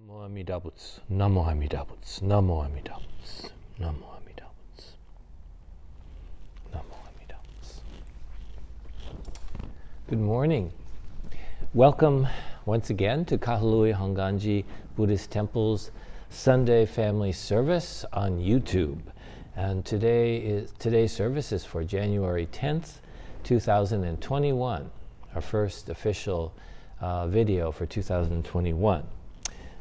Namo Amida Butsu, Namo Amida Butsu, Namo Amida Butsu, Namo Amida Butsu, Namo Amida Butsu. Good morning. Welcome once again to Kahului Hongwanji Buddhist Temple's Sunday Family Service on YouTube. And today's service is for January 10th, 2021, our first official video for 2021.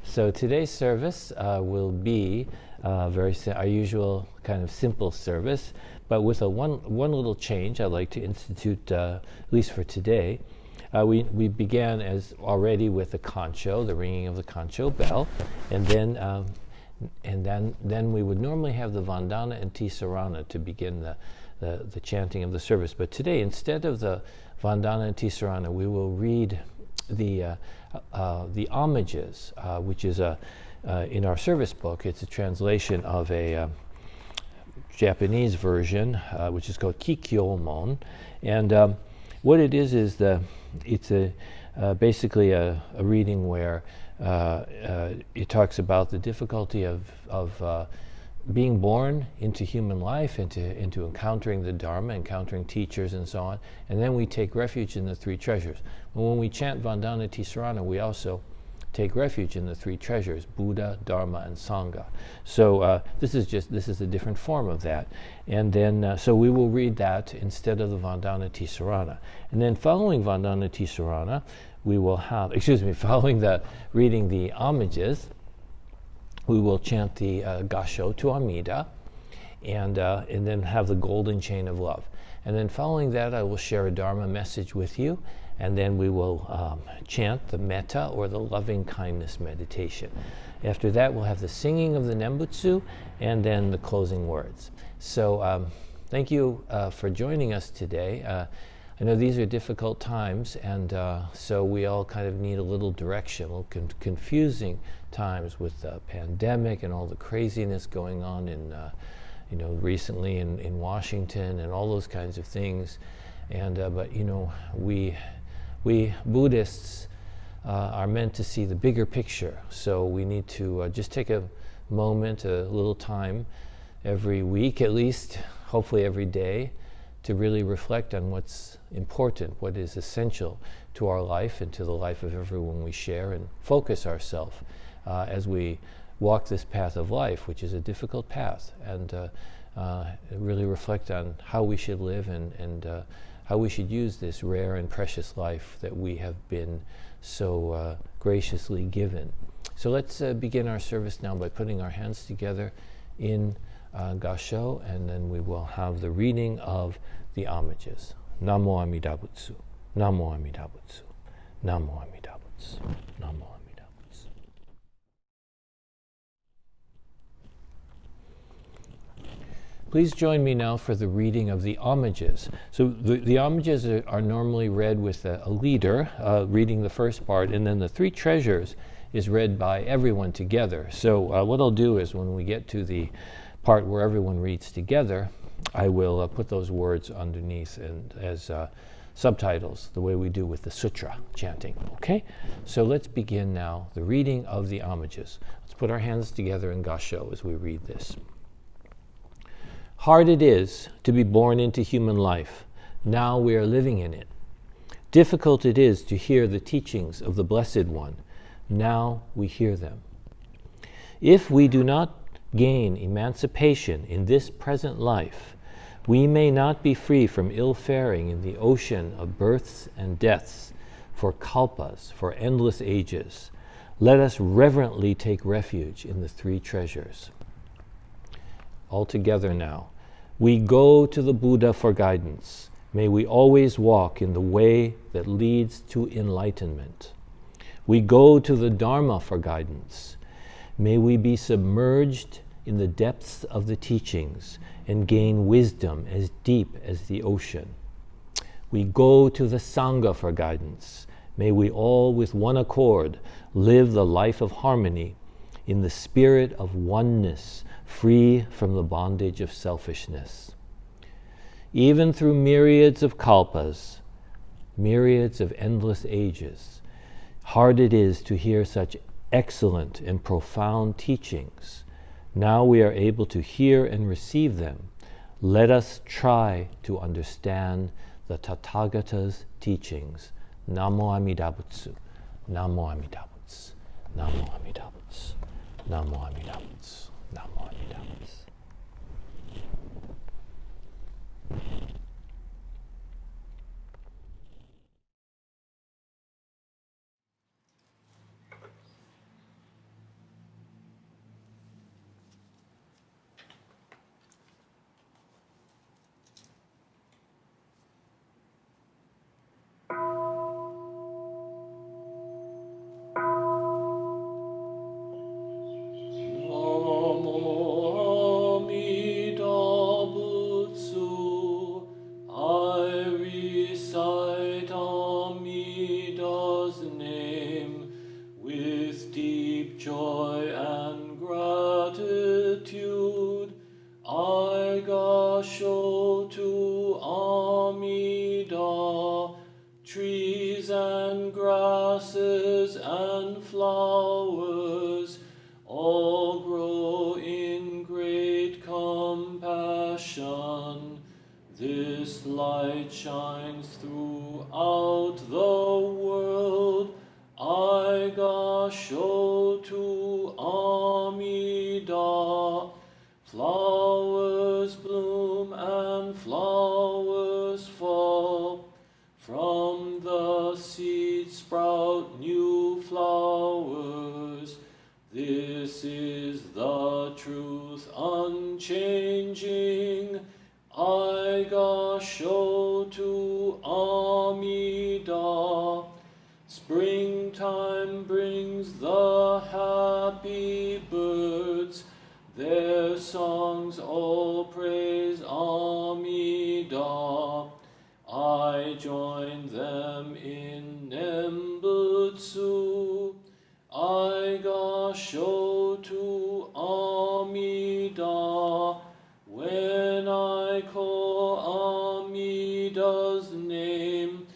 So today's service will be our usual kind of simple service, but with one little change I'd like to institute, at least for today. We began as already with the kancho, the ringing of the kancho bell, and then we would normally have the vandana and tisarana to begin the chanting of the service. But today, instead of the vandana and tisarana, we will read the homages, which is in our service book. It's a translation of a Japanese version, which is called Kikyomon, and what it is it's basically a reading where it talks about the difficulty of being born into human life, into encountering the Dharma, encountering teachers and so on, and then we take refuge in the three treasures. And when we chant Vandana Tisarana, we also take refuge in the three treasures, Buddha, Dharma, and Sangha. So this is a different form of that. And then, so we will read that instead of the Vandana Tisarana. And then following Vandana Tisarana, we will have, following reading the homages, we will chant the Gasho to Amida, and then have the golden chain of love. And then following that, I will share a Dharma message with you, and then we will chant the metta, or the loving kindness meditation. After that, we'll have the singing of the Nembutsu, and then the closing words. So thank you for joining us today. I know these are difficult times, and so we all kind of need a little direction, a little confusing times with the pandemic and all the craziness going on in, recently in Washington and all those kinds of things. And but we Buddhists are meant to see the bigger picture. So we need to just take a moment, a little time, every week at least, hopefully every day, to really reflect on what's important, what is essential to our life and to the life of everyone we share, and focus ourselves as we walk this path of life, which is a difficult path, and really reflect on how we should live and how we should use this rare and precious life that we have been so graciously given. So let's begin our service now by putting our hands together in Gasho, and then we will have the reading of the homages. Namo Amida Butsu, Namo Amida Butsu, Namo Amida Butsu, Namo Amida Butsu. Please join me now for the reading of the homages. So the homages are normally read with a leader reading the first part, and then the three treasures is read by everyone together. So what I'll do is, when we get to the part where everyone reads together, I will put those words underneath and as subtitles, the way we do with the sutra chanting. Okay? So let's begin now the reading of the homages. Let's put our hands together in Gasho as we read this. Hard it is to be born into human life. Now we are living in it. Difficult it is to hear the teachings of the Blessed One. Now we hear them. If we do not gain emancipation in this present life, we may not be free from ill-faring in the ocean of births and deaths for kalpas, for endless ages. Let us reverently take refuge in the three treasures. All together now. We go to the Buddha for guidance. May we always walk in the way that leads to enlightenment. We go to the Dharma for guidance. May we be submerged in the depths of the teachings and gain wisdom as deep as the ocean. We go to the Sangha for guidance. May we all with one accord live the life of harmony in the spirit of oneness, free from the bondage of selfishness. Even through myriads of kalpas, myriads of endless ages, hard it is to hear such excellent and profound teachings. Now we are able to hear and receive them. Let us try to understand the Tathagata's teachings. Namo Amida Butsu. Namo Amida Butsu. Namo Amida Butsu. Namo Amida Butsu. Namo Amida Butsu. Trees and grasses and flowers all grow in great compassion. This light shines throughout the world. I gasho to Amida. Flowers bloom and flowers fall. From the seed sprout new flowers. This is the truth unchanging. I gasho to Amida. Springtime brings the happy birds. Their songs all praise Amida. I join them in Nembutsu. I gasho to Amida. When I call Amida's name,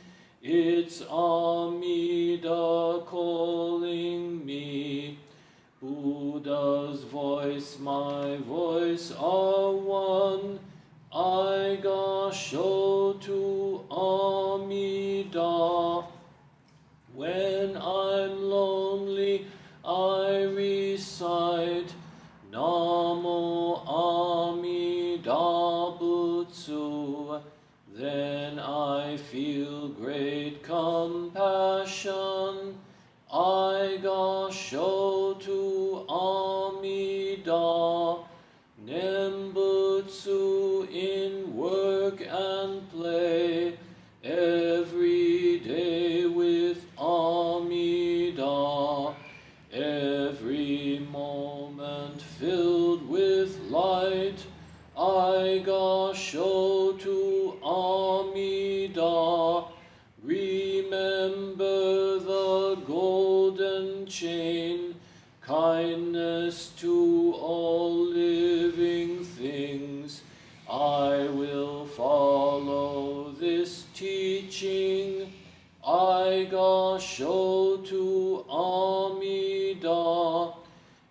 it's Amida calling me. Buddha's voice, my voice are one. I gasho to Amida. When I'm lonely, I recite Namo Amida Butsu. Then I feel great compassion. I gasho to Amida. Nembutsu in work and play, every day with Amida, every moment filled with light. I gasho to Amida. Remember the golden chain, kindness to all living things. I will follow this teaching. I gasho to Amida.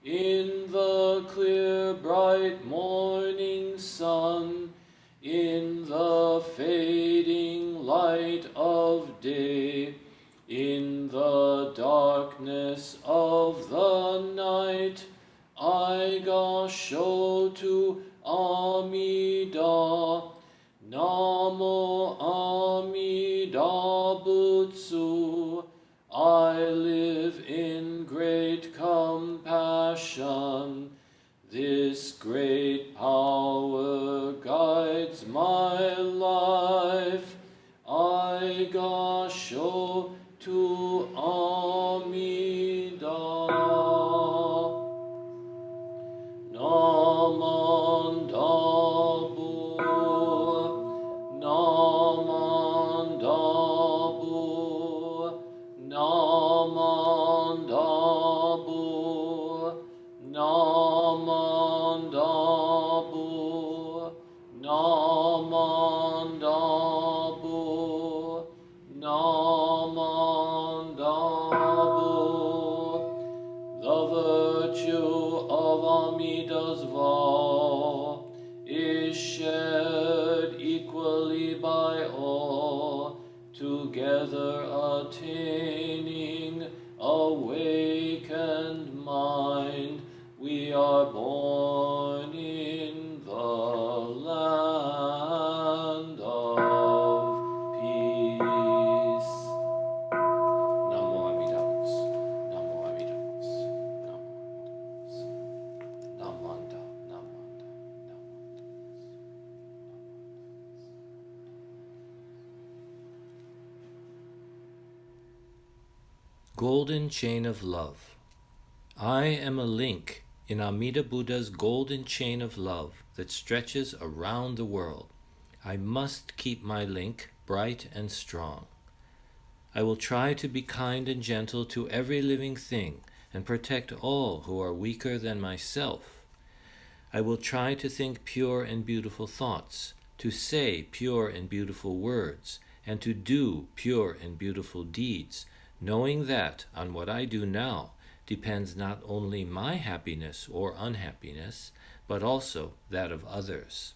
In the clear bright morning sun, in the fading light of day, in the darkness of the night, I gasho to Amida. Namo Amida Butsu. I live in great compassion. This great power guides my life. I gasho to Amida. Namandabu, Namandabu, Namandabu, Namandabu, Namandabu. thoroughly by all, together attaining awakened mind, we are born in the land of peace. Namo Amida Butsu. Namo Amida Butsu. Namo Amida Butsu. Namanda. Namanda. Golden Chain of Love. I am a link in Amida Buddha's golden chain of love that stretches around the world. I must keep my link bright and strong. I will try to be kind and gentle to every living thing and protect all who are weaker than myself. I will try to think pure and beautiful thoughts, to say pure and beautiful words, and to do pure and beautiful deeds, knowing that on what I do now depends not only my happiness or unhappiness, but also that of others.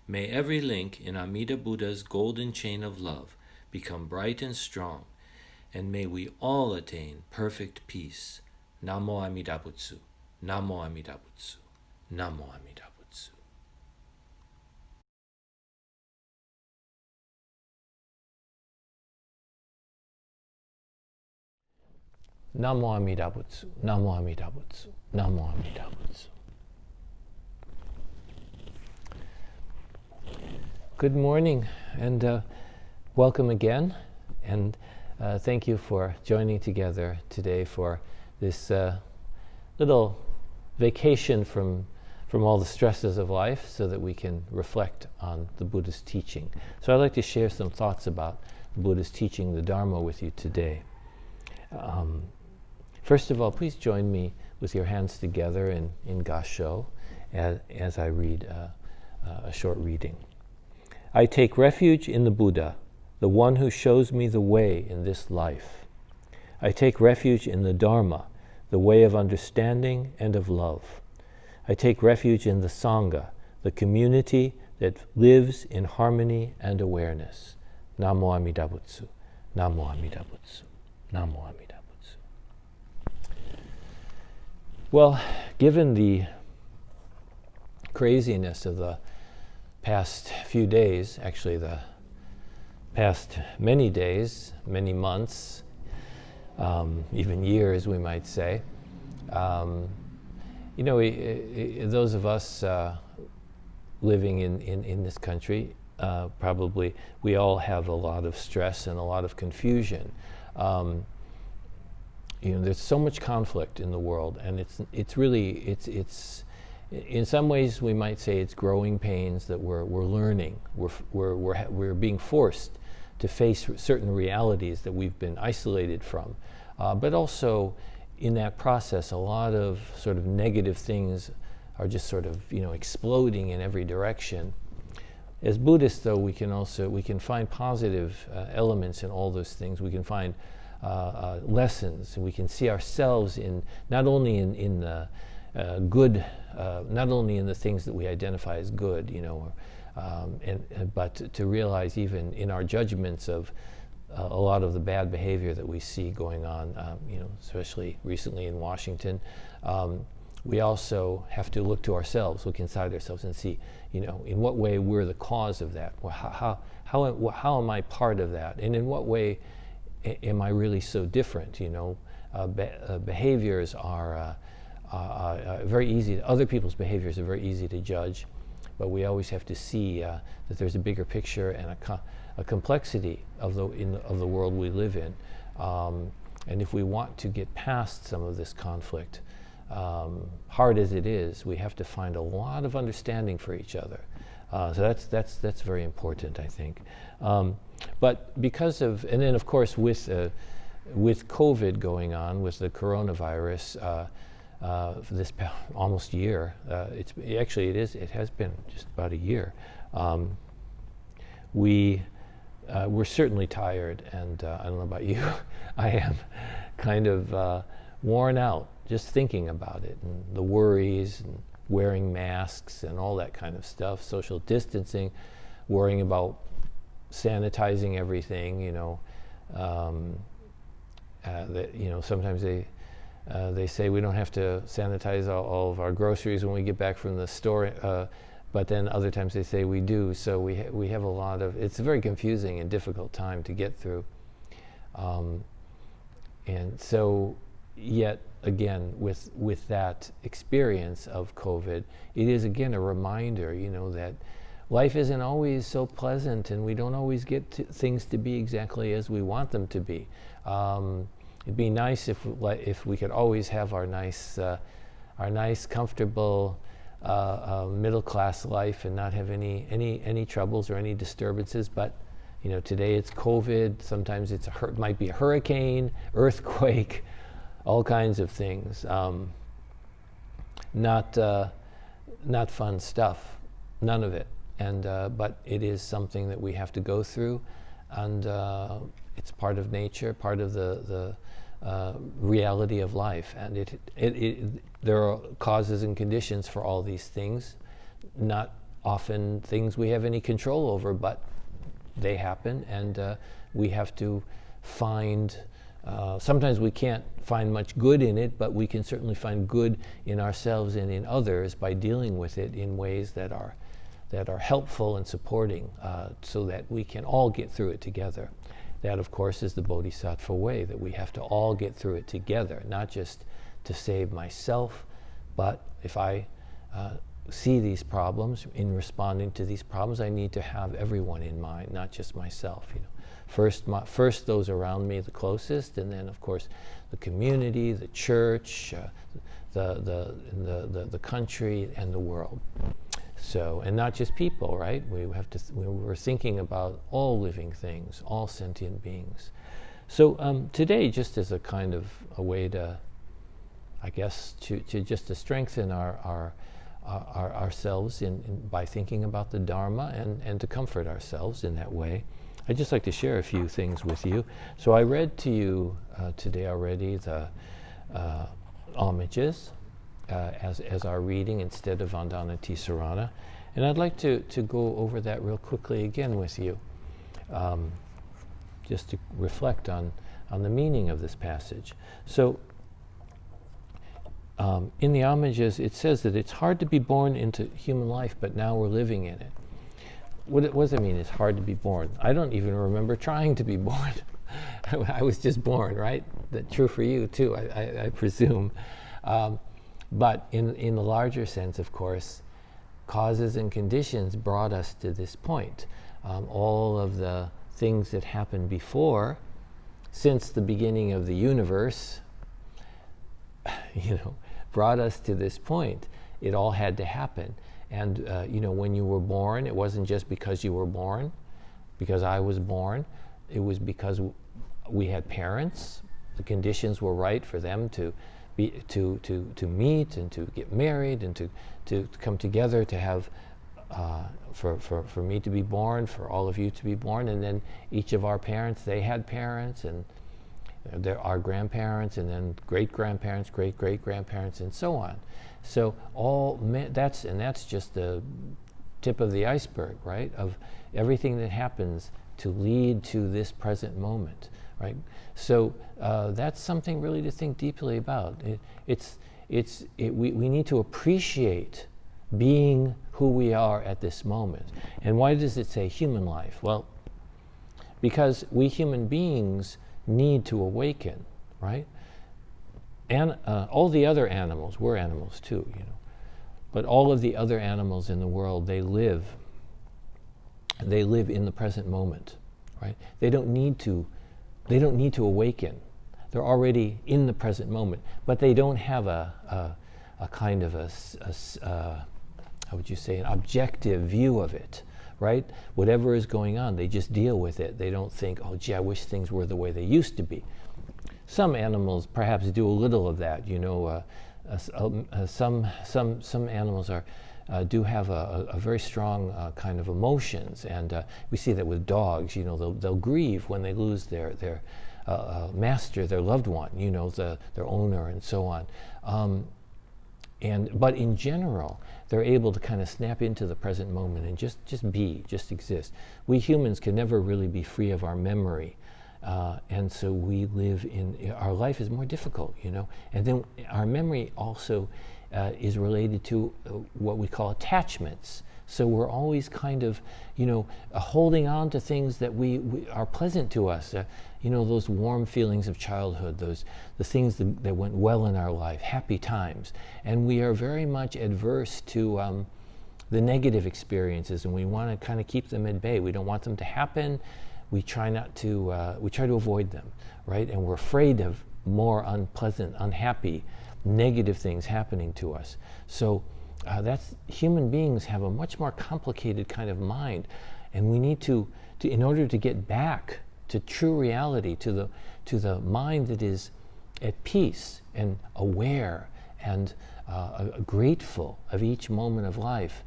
May every link in Amida Buddha's golden chain of love become bright and strong, and may we all attain perfect peace. Namo Amida Butsu. Namo Amida Butsu. Namo Amida Butsu. Namo Amida Butsu. Namo Amida Butsu. Namo Amida Butsu. Good morning, and welcome again, and thank you for joining together today for this little vacation from all the stresses of life so that we can reflect on the Buddhist teaching. So I'd like to share some thoughts about the Buddhist teaching, the Dharma, with you today. First of all, please join me with your hands together in Gasho as I read a short reading. I take refuge in the Buddha, the one who shows me the way in this life. I take refuge in the Dharma, the way of understanding and of love. I take refuge in the Sangha, the community that lives in harmony and awareness. Namo Amida Butsu. Namo Amida Butsu. Namo Amida Butsu. Well, given the craziness of the past few days, actually the past many days, many months, even years, we might say, those of us living in this country, probably we all have a lot of stress and a lot of confusion. There's so much conflict in the world, and it's really in some ways we might say it's growing pains that we're learning. We're being forced to face certain realities that we've been isolated from, but also in that process, a lot of sort of negative things are just sort of exploding in every direction. As Buddhists, though, we can find positive elements in all those things. We can find lessons, and we can see ourselves in not only in the good, not only in the things that we identify as good, but to realize even in our judgments of a lot of the bad behavior that we see going on, especially recently in Washington. We also have to look to ourselves, look inside ourselves, and see, in what way we're the cause of that. How am I part of that, and in what way am I really so different? Behaviors are very easy. Other people's behaviors are very easy to judge, but we always have to see that there's a bigger picture and a complexity of the world we live in. And if we want to get past some of this conflict, hard as it is, we have to find a lot of understanding for each other. So that's very important, I think. But because of, and then of course with COVID going on, with the coronavirus, for this almost year, it has been just about a year. We're certainly tired, and I don't know about you, I am kind of worn out just thinking about it, and the worries, and wearing masks, and all that kind of stuff, social distancing. worrying about sanitizing everything, sometimes they say we don't have to sanitize all of our groceries when we get back from the store, but then other times they say we do. So we have a lot of, it's a very confusing and difficult time to get through. And so, yet again, with that experience of COVID, it is again a reminder, that life isn't always so pleasant, and we don't always get things to be exactly as we want them to be. It'd be nice if we could always have our nice, comfortable middle-class life and not have any troubles or any disturbances. But today it's COVID. Sometimes it might be a hurricane, earthquake, all kinds of things. Not fun stuff. None of it. And but it is something that we have to go through, and it's part of nature, part of the reality of life. And there are causes and conditions for all these things, not often things we have any control over, but they happen, and we have to find, sometimes we can't find much good in it, but we can certainly find good in ourselves and in others by dealing with it in ways that are helpful and supporting, so that we can all get through it together. That, of course, is the Bodhisattva way, that we have to all get through it together, not just to save myself, but if I see these problems, in responding to these problems, I need to have everyone in mind, not just myself. First those around me, the closest, and then, of course, the community, the church, the country, and the world. So, and not just people, right? We're thinking about all living things, all sentient beings. So today, just as a kind of a way to, I guess, to strengthen ourselves by thinking about the Dharma and to comfort ourselves in that way, I'd just like to share a few things with you. So I read to you today already the homages as our reading instead of Vandana Tisarana. And I'd like to go over that real quickly again with you, just to reflect on the meaning of this passage. So in the homages, it says that it's hard to be born into human life, but now we're living in it. What does that mean, it's hard to be born? I don't even remember trying to be born. I was just born, right? That's true for you too, I presume. But in the larger sense, of course, causes and conditions brought us to this point. All of the things that happened before, since the beginning of the universe, brought us to this point. It all had to happen. And when you were born, it wasn't just because you were born, because I was born. It was because we had parents. The conditions were right for them to meet and to get married and to come together, to have for me to be born, for all of you to be born, and then each of our parents, they had parents, and our grandparents, and then great-grandparents, great-great-grandparents, and so on. So that's just the tip of the iceberg, right? Of everything that happens to lead to this present moment, right? So that's something really to think deeply about. We need to appreciate being who we are at this moment. And why does it say human life? Well, because we human beings need to awaken, right? And all the other animals, we're animals too, but all of the other animals in the world, they live in the present moment, right? They don't need to awaken. They're already in the present moment, but they don't have a kind of how would you say, an objective view of it, right? Whatever is going on, they just deal with it. They don't think, oh gee, I wish things were the way they used to be. Some animals perhaps do a little of that, some animals do have a very strong kind of emotions, and we see that with dogs. They'll grieve when they lose their master, their loved one, their owner, and so on. But in general, they're able to kind of snap into the present moment and just be, just exist. We humans can never really be free of our memory. And so we live our life is more difficult, And then our memory also is related to what we call attachments. So we're always kind of, holding on to things that we are pleasant to us. Those warm feelings of childhood, the things that went well in our life, happy times. And we are very much adverse to the negative experiences, and we want to kind of keep them at bay. We don't want them to happen. We try to avoid them, right? And we're afraid of more unpleasant, unhappy, negative things happening to us. So human beings have a much more complicated kind of mind, and we need to in order to get back to true reality, to the mind that is at peace and aware and grateful of each moment of life,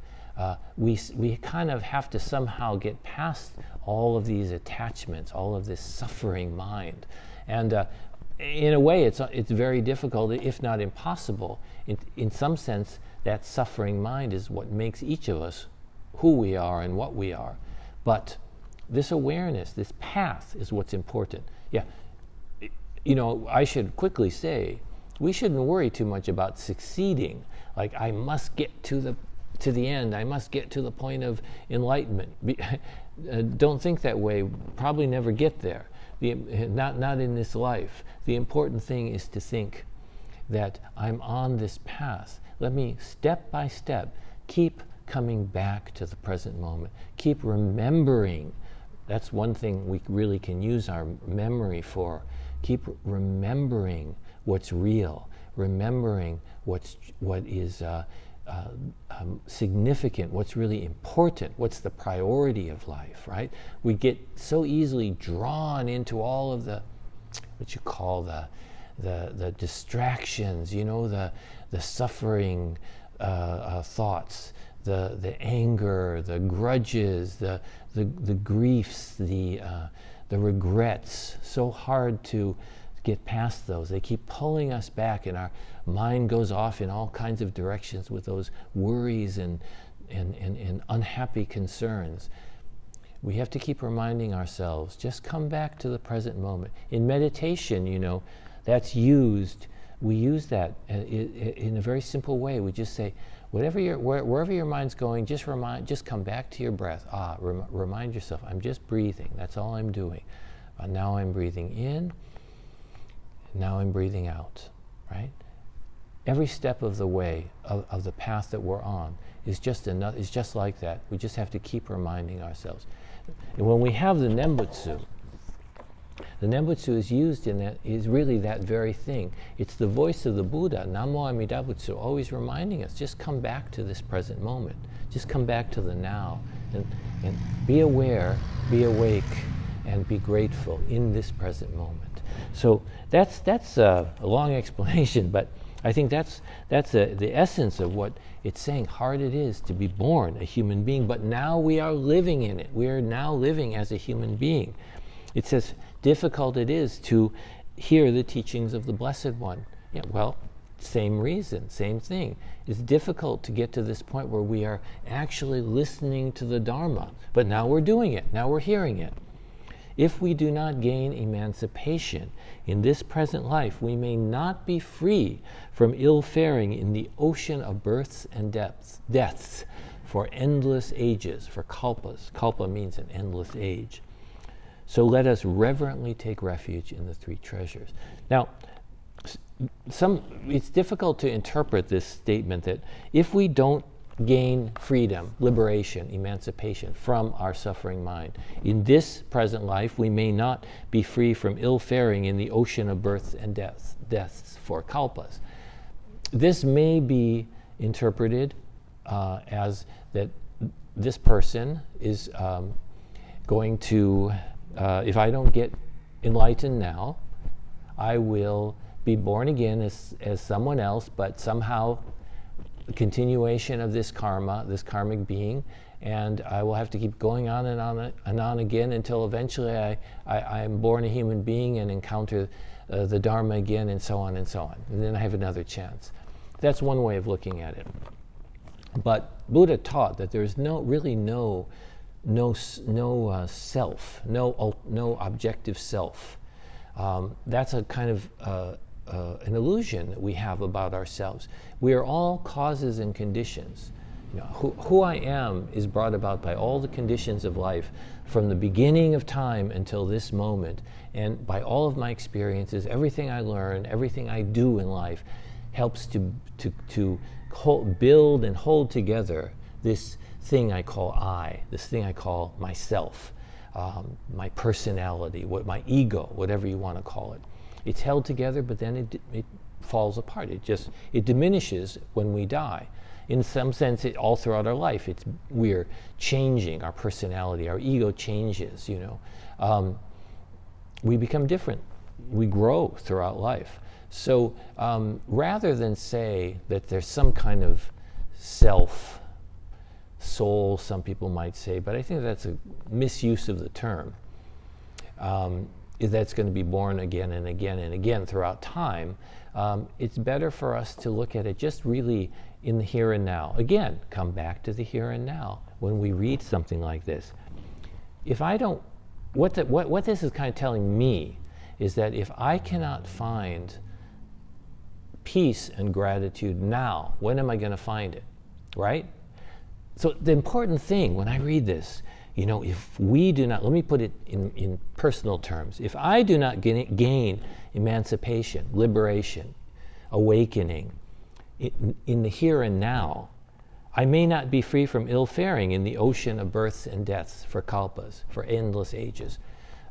we kind of have to somehow get past all of these attachments, all of this suffering mind. And in a way, it's very difficult, if not impossible. In some sense, that suffering mind is what makes each of us who we are and what we are. But this awareness, this path, is what's important. Yeah, I should quickly say, we shouldn't worry too much about succeeding. Like, I must get to the end. I must get to the point of enlightenment. Don't think that way. Probably never get there. Not in this life. The important thing is to think that I'm on this path. Let me, step by step, keep coming back to the present moment. Keep remembering. That's one thing we really can use our memory for. Keep remembering what's real. Remembering what is significant, what's really important, what's the priority of life, right? We get so easily drawn into all of what you call the distractions, the suffering thoughts, the anger, the grudges, the griefs, the regrets. So hard to get past those. They keep pulling us back, and our mind goes off in all kinds of directions with those worries and unhappy concerns. We have to keep reminding ourselves, just come back to the present moment. In meditation, that's used. We use that in a very simple way. We just say, wherever your mind's going, just come back to your breath. Remind yourself, I'm just breathing. That's all I'm doing. Now I'm breathing in. Now I'm breathing out, right? Every step of the way of the path that we're on is just like that. We just have to keep reminding ourselves. And when we have the Nembutsu is used is really that very thing. It's the voice of the Buddha, Namo Amida Butsu, always reminding us, just come back to this present moment. Just come back to the now. And be aware, be awake, and be grateful in this present moment. So that's a long explanation, but I think that's the essence of what it's saying. Hard it is to be born a human being, but now we are living in it. We are now living as a human being. It says difficult it is to hear the teachings of the Blessed One. Yeah, well, same reason, same thing. It's difficult to get to this point where we are actually listening to the Dharma, but now we're doing it. Now we're hearing it. If we do not gain emancipation in this present life, we may not be free from ill-faring in the ocean of births and deaths for endless ages, for kalpas. Kalpa means an endless age. So let us reverently take refuge in the three treasures. Now, it's difficult to interpret this statement that if we don't gain freedom, liberation, emancipation from our suffering mind, in this present life we may not be free from ill-faring in the ocean of births and deaths for kalpas. This may be interpreted as that this person is going to, if I don't get enlightened now, I will be born again as someone else, but somehow the continuation of this karma, this karmic being, and I will have to keep going on and on again until eventually I am born a human being and encounter the Dharma again, and so on and so on. And then I have another chance. That's one way of looking at it. But Buddha taught that there's really no self, no objective self. That's a kind of an illusion that we have about ourselves. We are all causes and conditions. You know, who I am is brought about by all the conditions of life from the beginning of time until this moment, and by all of my experiences. Everything I learn, everything I do in life helps to build and hold together this thing I call I, this thing I call myself, my personality, my ego, whatever you want to call it. It's held together, but then it falls apart. It diminishes when we die. In some sense, all throughout our life, we're changing our personality. Our ego changes. We become different. We grow throughout life. So rather than say that there's some kind of self, soul, some people might say, but I think that's a misuse of the term. That's going to be born again and again and again throughout time. It's better for us to look at it just really in the here and now. Again, come back to the here and now when we read something like this. If I don't, what this is kind of telling me is that if I cannot find peace and gratitude now, when am I going to find it, right? So the important thing when I read this, if we do not, let me put it in personal terms, if I do not gain emancipation, liberation, awakening in the here and now, I may not be free from ill-faring in the ocean of births and deaths for kalpas, for endless ages.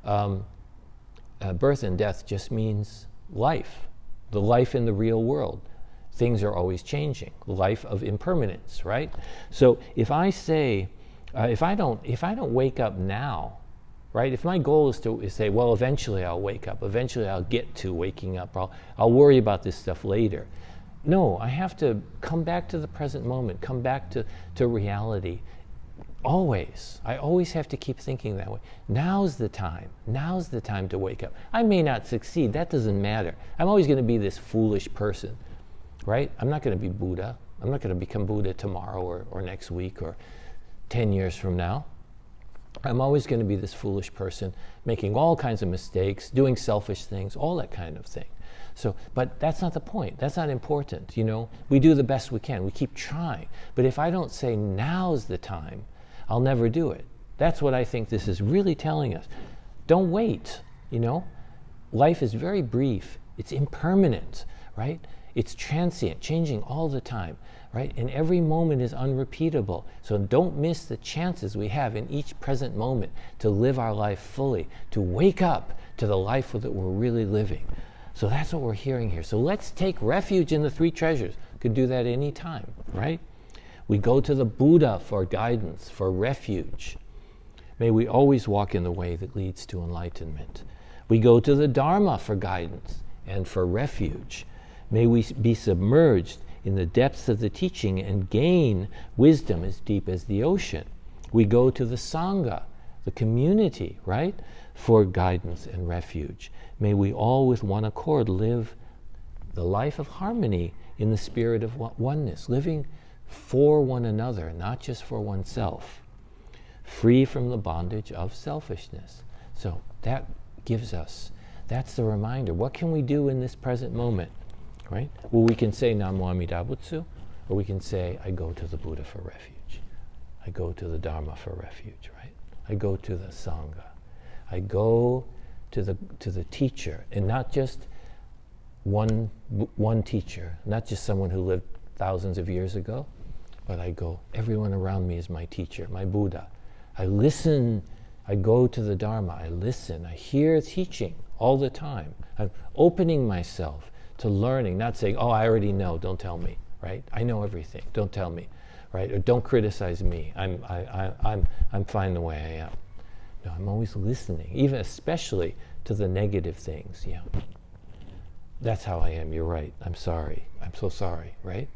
Birth and death just means life, the life in the real world. Things are always changing, life of impermanence, right? So if I say, if I don't wake up now, right? If my goal is to say, well, eventually I'll wake up, eventually I'll get to waking up, I'll worry about this stuff later. No, I have to come back to the present moment, come back to reality. Always. I always have to keep thinking that way. Now's the time. Now's the time to wake up. I may not succeed. That doesn't matter. I'm always going to be this foolish person, right? I'm not going to be Buddha. I'm not going to become Buddha tomorrow or next week or 10 years from now. I'm always going to be this foolish person, making all kinds of mistakes, doing selfish things, all that kind of thing. So, but that's not the point. That's not important. We do the best we can. We keep trying. But if I don't say now's the time, I'll never do it. That's what I think this is really telling us. Don't wait. Life is very brief. It's impermanent, right? It's transient, changing all the time, right? And every moment is unrepeatable. So don't miss the chances we have in each present moment to live our life fully, to wake up to the life that we're really living. So that's what we're hearing here. So let's take refuge in the three treasures. Could do that any time, right? We go to the Buddha for guidance, for refuge. May we always walk in the way that leads to enlightenment. We go to the Dharma for guidance and for refuge. May we be submerged in the depths of the teaching and gain wisdom as deep as the ocean. We go to the Sangha, the community, right, for guidance and refuge. May we all with one accord live the life of harmony in the spirit of oneness, living for one another, not just for oneself, free from the bondage of selfishness. So that gives us, that's the reminder. What can we do in this present moment, right? Well, we can say Namo Amida Butsu, or we can say, I go to the Buddha for refuge. I go to the Dharma for refuge, right? I go to the Sangha. I go to the teacher, and not just one teacher, not just someone who lived thousands of years ago, but I go, everyone around me is my teacher, my Buddha. I listen, I go to the Dharma, I listen, I hear teaching all the time. I'm opening myself to learning, not saying, oh, I already know, don't tell me, right? I know everything, don't tell me, right? Or don't criticize me, I'm fine the way I am. No, I'm always listening, even especially to the negative things, yeah. That's how I am, you're right, I'm sorry, I'm so sorry, right?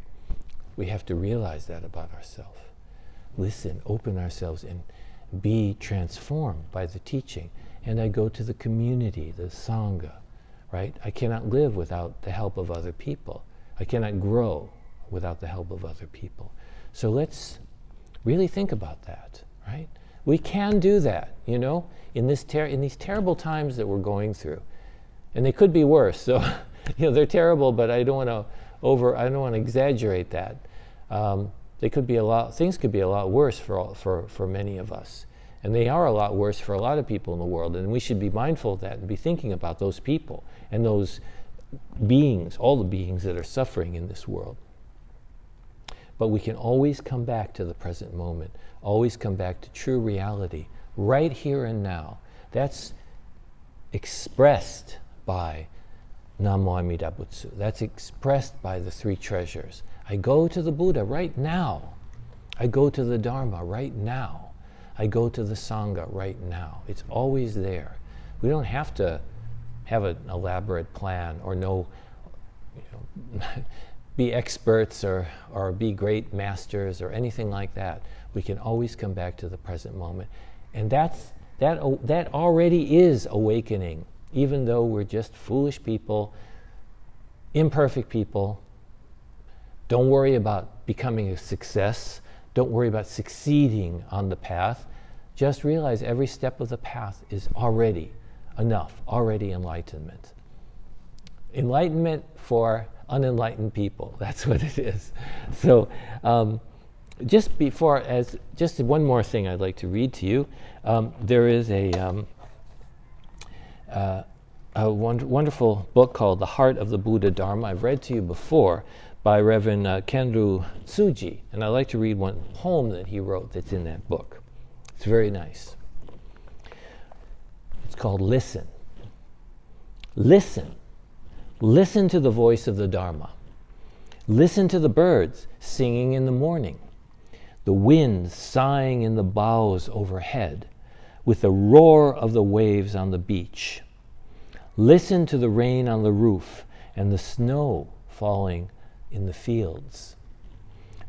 We have to realize that about ourselves. Listen, open ourselves, and be transformed by the teaching. And I go to the community, the Sangha, right? I cannot live without the help of other people. I cannot grow without the help of other people. So let's really think about that, right? We can do that, you know, in these terrible times that we're going through. And they could be worse. So, you know, they're terrible, but I don't want to exaggerate that. Things could be a lot worse for many of us. And they are a lot worse for a lot of people in the world. And we should be mindful of that and be thinking about those people and those beings, all the beings that are suffering in this world. But we can always come back to the present moment, always come back to true reality, right here and now. That's expressed by Namo Amida Butsu. That's expressed by the three treasures. I go to the Buddha right now. I go to the Dharma right now. I go to the Sangha right now. It's always there. We don't have to have an elaborate plan or be experts or be great masters or anything like that. We can always come back to the present moment. And that already is awakening, even though we're just foolish people, imperfect people. Don't worry about becoming a success. Don't worry about succeeding on the path. Just realize every step of the path is already enough, already enlightenment. Enlightenment for unenlightened people, that's what it is. So just one more thing I'd like to read to you. There is a wonderful book called The Heart of the Buddha Dharma. I've read to you before, by Reverend Kenru Tsuji, and I'd like to read one poem that he wrote that's in that book. It's very nice. It's called Listen. Listen. Listen to the voice of the Dharma. Listen to the birds singing in the morning, the wind sighing in the boughs overhead, with the roar of the waves on the beach. Listen to the rain on the roof and the snow falling in the fields.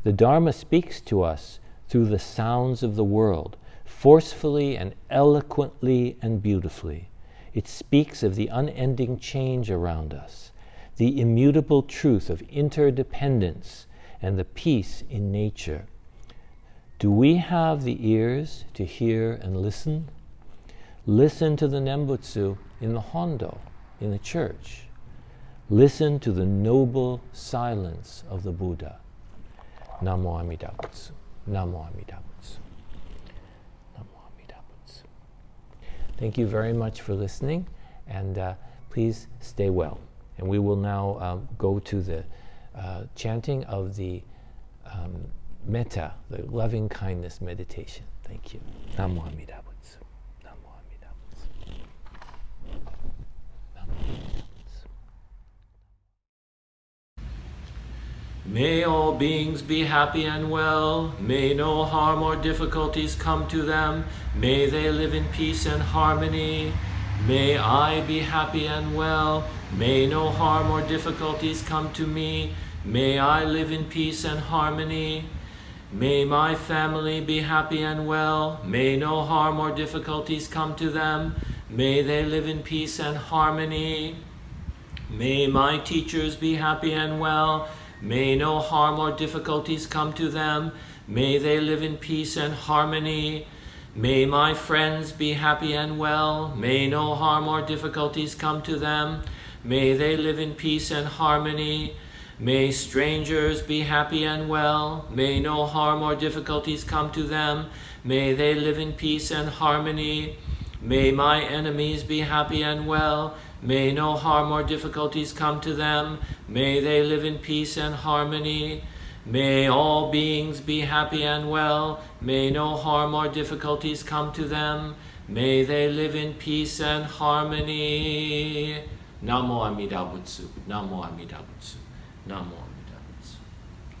The Dharma speaks to us through the sounds of the world, forcefully and eloquently and beautifully. It speaks of the unending change around us, the immutable truth of interdependence and the peace in nature. Do we have the ears to hear and listen? Listen to the Nembutsu in the Hondo, in the church. Listen to the noble silence of the Buddha. Namo Amida Butsu. Namo Amida Butsu. Namo Amida Butsu. Thank you very much for listening, and please stay well. And we will now go to the chanting of the metta, the loving kindness meditation. Thank you. Namo Amida Butsu. Namo Amida Butsu. Namo Amida Butsu. May all beings be happy and well. May no harm or difficulties come to them. May they live in peace and harmony. May I be happy and well. May no harm or difficulties come to me. May I live in peace and harmony. May my family be happy and well. May no harm or difficulties come to them. May they live in peace and harmony. May my teachers be happy and well. May no harm or difficulties come to them. May they live in peace and harmony. May my friends be happy and well. May no harm or difficulties come to them. May they live in peace and harmony. May strangers be happy and well. May no harm or difficulties come to them. May they live in peace and harmony. May my enemies be happy and well. May no harm or difficulties come to them. May they live in peace and harmony. May all beings be happy and well. May no harm or difficulties come to them. May they live in peace and harmony. Namo Amida Butsu. Namo Amida Butsu. Namo Amida Butsu.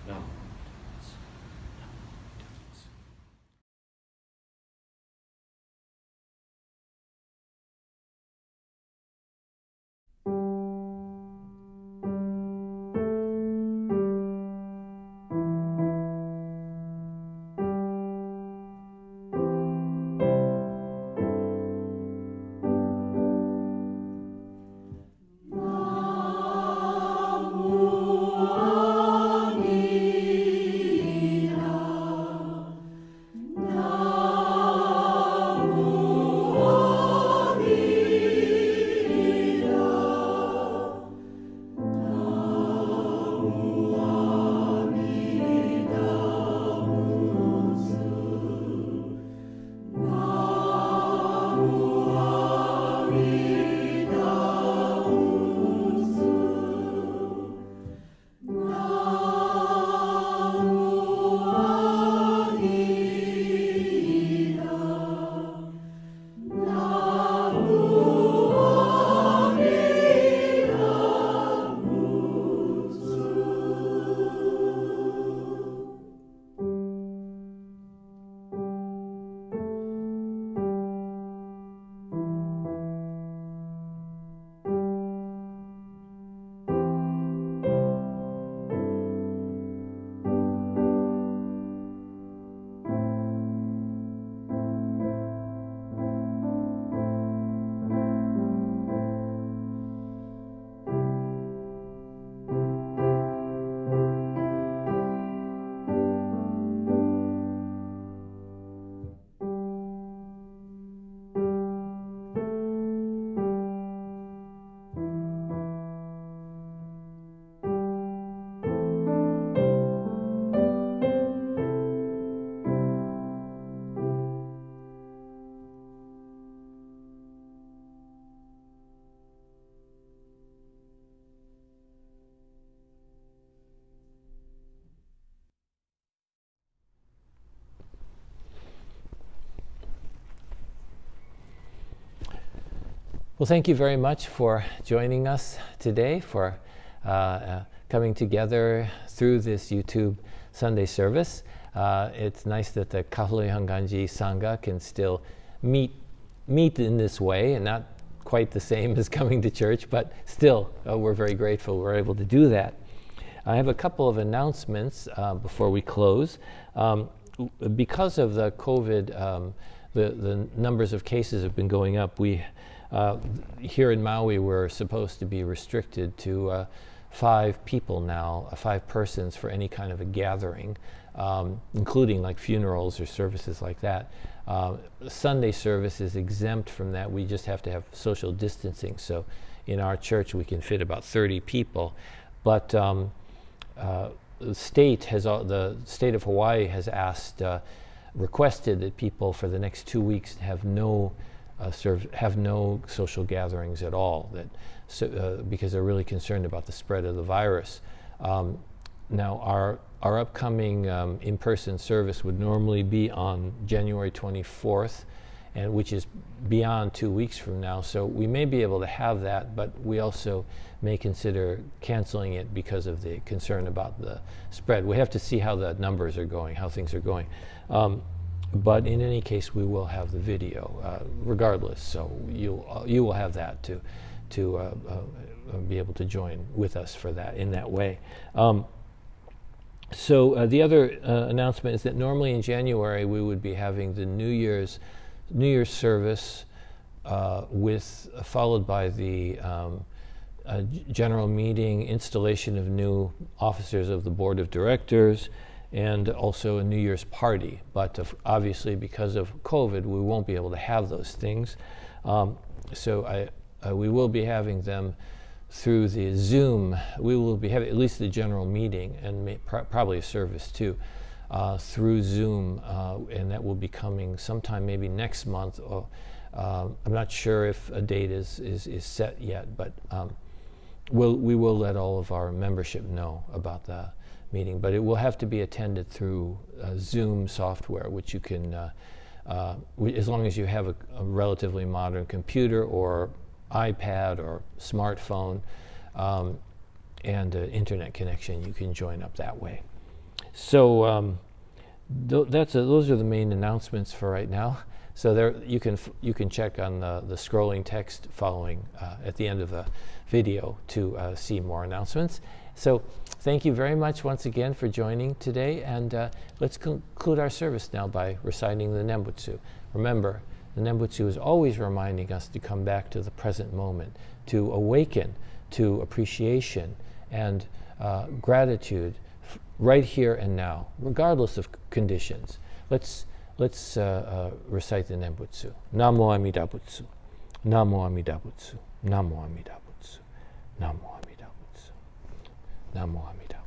Namo. Namo Well, thank you very much for joining us today, for coming together through this YouTube Sunday service. It's nice that the Kahului Hongwanji Sangha can still meet in this way, and not quite the same as coming to church, but still we're very grateful we're able to do that. I have a couple of announcements before we close. Because of the COVID, the numbers of cases have been going up. We here in Maui, we're supposed to be restricted to 5 people now, 5 persons for any kind of a gathering, including like funerals or services like that. Sunday service is exempt from that. We just have to have social distancing. So in our church, we can fit about 30 people. But the state of Hawaii has requested that people for the next 2 weeks have no social gatherings at all, because they're really concerned about the spread of the virus. Now, our upcoming in-person service would normally be on January 24th, which is beyond 2 weeks from now. So we may be able to have that, but we also may consider canceling it because of the concern about the spread. We have to see how the numbers are going, how things are going. But in any case, we will have the video regardless. So you will have that to be able to join with us for that in that way. So the other announcement is that normally in January we would be having the New Year's service followed by the general meeting, installation of new officers of the board of directors, and also a New Year's party. But obviously, because of COVID, we won't be able to have those things. So we will be having them through the Zoom. We will be having at least the general meeting and probably a service too through Zoom, and that will be coming sometime maybe next month. I'm not sure if a date is set yet, but we will let all of our membership know about the meeting. But it will have to be attended through Zoom software, which you can, as long as you have a relatively modern computer or iPad or smartphone and an internet connection, you can join up that way. So those are the main announcements for right now. So there you can check on the scrolling text following at the end of the video to see more announcements. So thank you very much once again for joining today, and let's conclude our service now by reciting the Nembutsu. Remember, the Nembutsu is always reminding us to come back to the present moment, to awaken to appreciation and gratitude right here and now, regardless of conditions. Let's recite the Nembutsu. Namo Amida Butsu. Namo Amida Butsu. Namo Amida Butsu. Namo Amida Butsu. Namo Amida.